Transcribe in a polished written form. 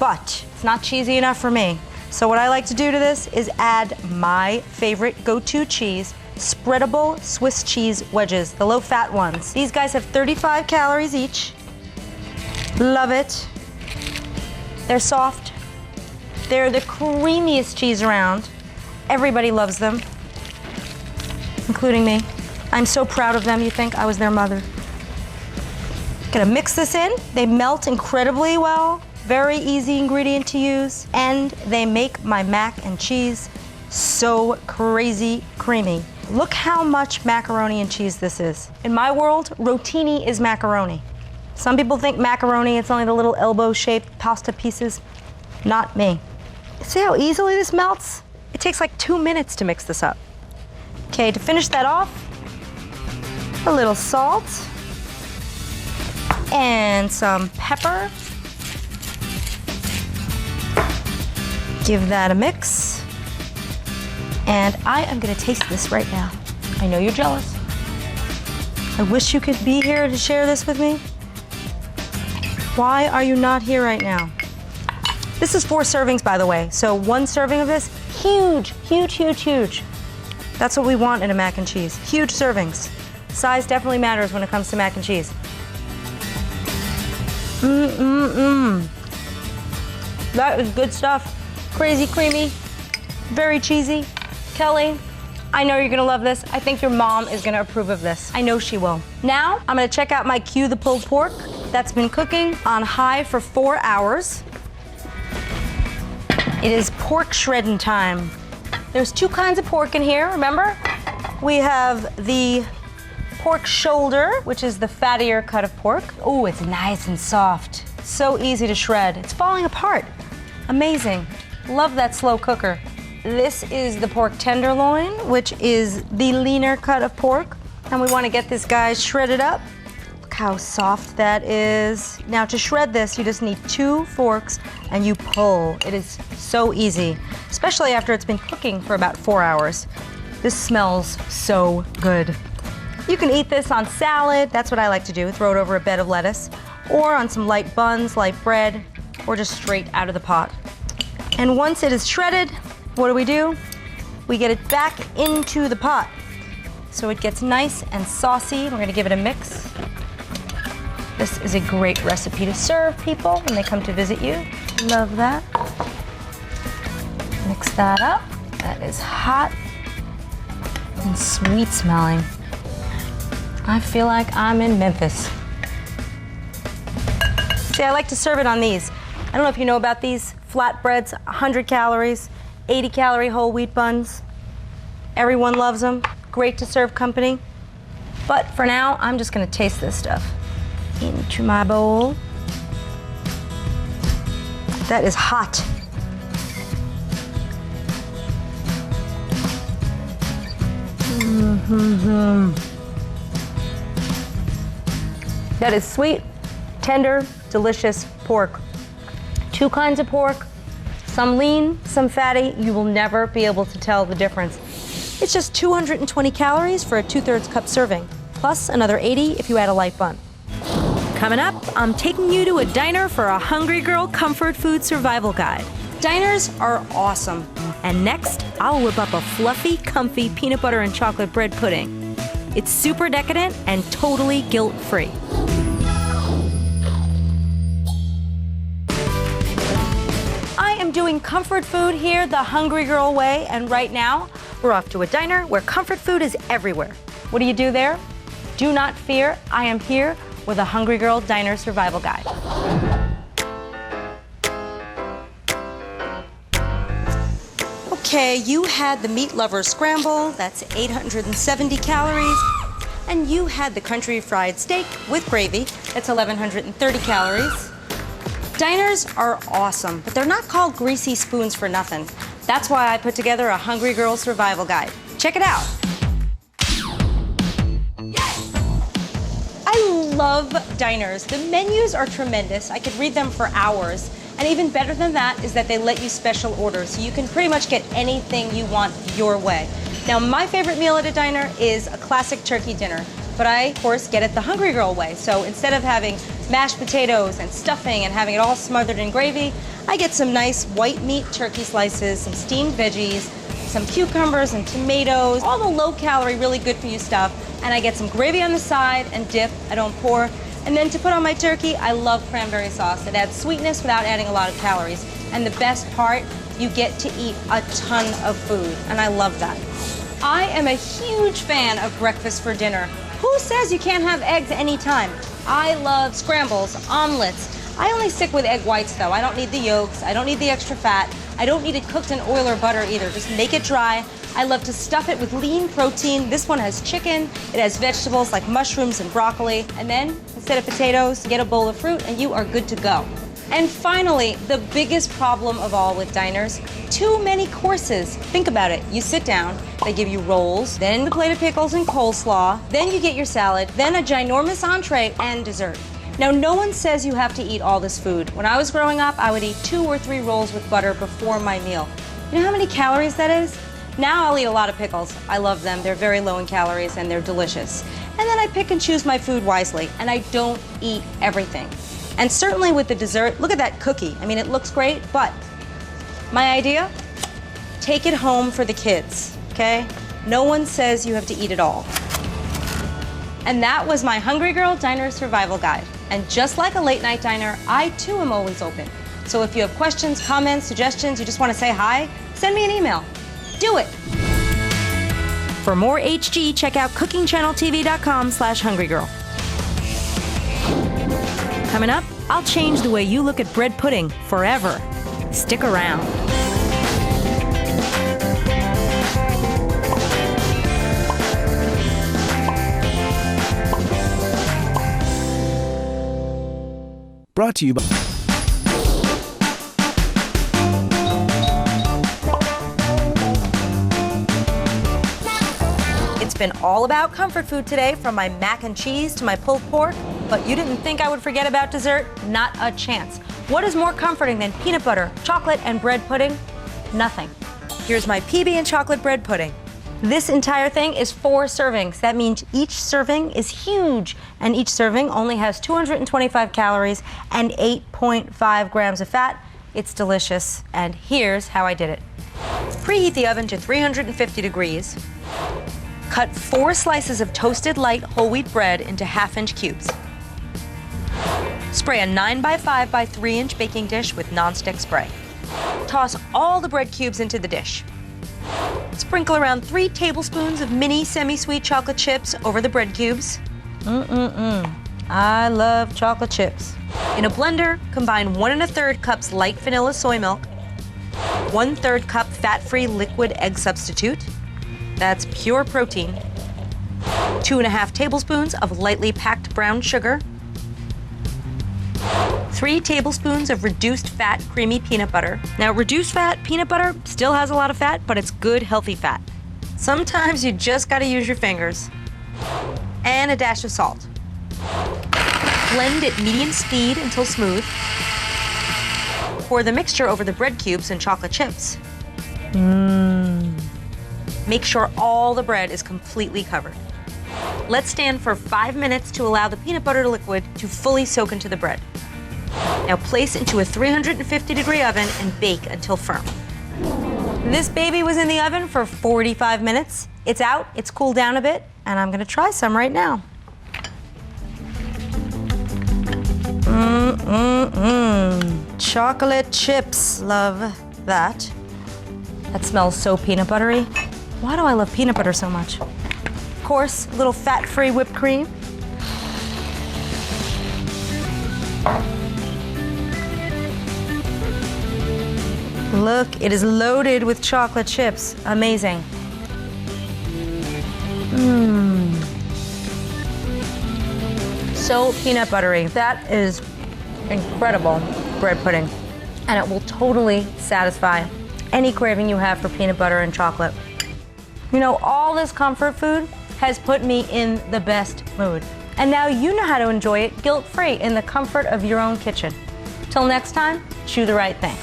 but it's not cheesy enough for me. So what I like to do to this is add my favorite go-to cheese, spreadable Swiss cheese wedges, the low-fat ones. These guys have 35 calories each. Love it. They're soft. They're the creamiest cheese around. Everybody loves them, including me. I'm so proud of them, you think I was their mother. Gonna mix this in. They melt incredibly well. Very easy ingredient to use, and they make my mac and cheese so crazy creamy. Look how much macaroni and cheese this is. In my world, rotini is macaroni. Some people think macaroni, it's only the little elbow-shaped pasta pieces. Not me. See how easily this melts? It takes like 2 minutes to mix this up. Okay, to finish that off, a little salt and some pepper. Give that a mix. And I am gonna taste this right now. I know you're jealous. I wish you could be here to share this with me. Why are you not here right now? This is 4 servings, by the way. So 1 serving of this, huge, huge, huge, huge. That's what we want in a mac and cheese. Huge servings. Size definitely matters when it comes to mac and cheese. That is good stuff. Crazy creamy, very cheesy. Kelly, I know you're gonna love this. I think your mom is gonna approve of this. I know she will. Now, I'm gonna check out my Q the pulled pork that's been cooking on high for 4 hours. It is pork shredding time. There's 2 kinds of pork in here, remember? We have the pork shoulder, which is the fattier cut of pork. Oh, it's nice and soft. So easy to shred. It's falling apart. Amazing. Love that slow cooker. This is the pork tenderloin, which is the leaner cut of pork. And we want to get this guy shredded up. Look how soft that is. Now to shred this, you just need 2 forks and you pull. It is so easy, especially after it's been cooking for about 4 hours. This smells so good. You can eat this on salad. That's what I like to do, throw it over a bed of lettuce, or on some light buns, light bread, or just straight out of the pot. And once it is shredded, what do? We get it back into the pot. So it gets nice and saucy. We're gonna give it a mix. This is a great recipe to serve people when they come to visit you. Love that. Mix that up. That is hot and sweet smelling. I feel like I'm in Memphis. See, I like to serve it on these. I don't know if you know about these flatbreads, 100 calories, 80 calorie whole wheat buns. Everyone loves them. Great to serve company. But for now, I'm just gonna taste this stuff. Into my bowl. That is hot. That is sweet, tender, delicious pork. 2 kinds of pork, some lean, some fatty. You will never be able to tell the difference. It's just 220 calories for a 2/3 cup serving, plus another 80 if you add a light bun. Coming up, I'm taking you to a diner for a hungry girl comfort food survival guide. Diners are awesome. And next, I'll whip up a fluffy, comfy peanut butter and chocolate bread pudding. It's super decadent and totally guilt-free. I am doing comfort food here the Hungry Girl way, and right now, we're off to a diner where comfort food is everywhere. What do you do there? Do not fear, I am here with a Hungry Girl Diner Survival Guide. Okay, you had the Meat Lover Scramble, that's 870 calories. And you had the Country Fried Steak with gravy, that's 1,130 calories. Diners are awesome, but they're not called greasy spoons for nothing. That's why I put together a Hungry Girl Survival Guide. Check it out. I love diners. The menus are tremendous. I could read them for hours. And even better than that is that they let you special order, so you can pretty much get anything you want your way. Now, my favorite meal at a diner is a classic turkey dinner. but I, of course, get it the Hungry Girl way. So instead of having mashed potatoes and stuffing and having it all smothered in gravy, I get some nice white meat turkey slices, some steamed veggies, some cucumbers and tomatoes, all the low-calorie, really good for you stuff, and I get some gravy on the side and dip. I don't pour. And then to put on my turkey, I love cranberry sauce. It adds sweetness without adding a lot of calories. And the best part, you get to eat a ton of food, and I love that. I am a huge fan of breakfast for dinner. Who says you can't have eggs anytime? I love scrambles, omelets. I only stick with egg whites though. I don't need the yolks, I don't need the extra fat. I don't need it cooked in oil or butter either. Just make it dry. I love to stuff it with lean protein. This one has chicken. It has vegetables like mushrooms and broccoli. And then, instead of potatoes, get a bowl of fruit and you are good to go. And finally, the biggest problem of all with diners, too many courses. Think about it. You sit down, they give you rolls, then the plate of pickles and coleslaw, then you get your salad, then a ginormous entree and dessert. Now, no one says you have to eat all this food. When I was growing up, I would eat 2 or 3 rolls with butter before my meal. You know how many calories that is? Now I'll eat a lot of pickles. I love them. They're very low in calories and they're delicious. And then I pick and choose my food wisely, and I don't eat everything. And certainly with the dessert, look at that cookie. I mean, it looks great, but my idea, take it home for the kids, okay? No one says you have to eat it all. And that was my Hungry Girl Diner Survival Guide. And just like a late night diner, I too am always open. So if you have questions, comments, suggestions, you just want to say hi, send me an email. Do it. For more HG, check out cookingchanneltv.com/hungrygirl. Coming up, I'll change the way you look at bread pudding forever. Stick around. Brought to you by... It's been all about comfort food today, from my mac and cheese to my pulled pork, but you didn't think I would forget about dessert? Not a chance. What is more comforting than peanut butter, chocolate, and bread pudding? Nothing. Here's my PB and chocolate bread pudding. This entire thing is 4 servings. That means each serving is huge, and each serving only has 225 calories and 8.5 grams of fat. It's delicious, and here's how I did it. Preheat the oven to 350 degrees. Cut 4 slices of toasted light whole wheat bread into half-inch cubes. Spray a 9x5 by 3-inch baking dish with nonstick spray. Toss all the bread cubes into the dish. Sprinkle around 3 tablespoons of mini semi-sweet chocolate chips over the bread cubes. I love chocolate chips. In a blender, combine 1 1/3 cups light vanilla soy milk, 1/3 cup fat-free liquid egg substitute. That's pure protein. 2.5 tablespoons of lightly packed brown sugar. 3 tablespoons of reduced fat creamy peanut butter. Now, reduced fat peanut butter still has a lot of fat, but it's good, healthy fat. Sometimes you just gotta use your fingers. And a dash of salt. Blend at medium speed until smooth. Pour the mixture over the bread cubes and chocolate chips. Make sure all the bread is completely covered. Let stand for 5 minutes to allow the peanut butter liquid to fully soak into the bread. Now place into a 350-degree oven and bake until firm. This baby was in the oven for 45 minutes. It's out, it's cooled down a bit, and I'm gonna try some right now. Chocolate chips, love that. That smells so peanut buttery. Why do I love peanut butter so much? Of course, a little fat-free whipped cream. Look, it is loaded with chocolate chips. Amazing. So peanut buttery. That is incredible bread pudding. And it will totally satisfy any craving you have for peanut butter and chocolate. You know, all this comfort food has put me in the best mood. And now you know how to enjoy it guilt-free in the comfort of your own kitchen. Till next time, chew the right thing.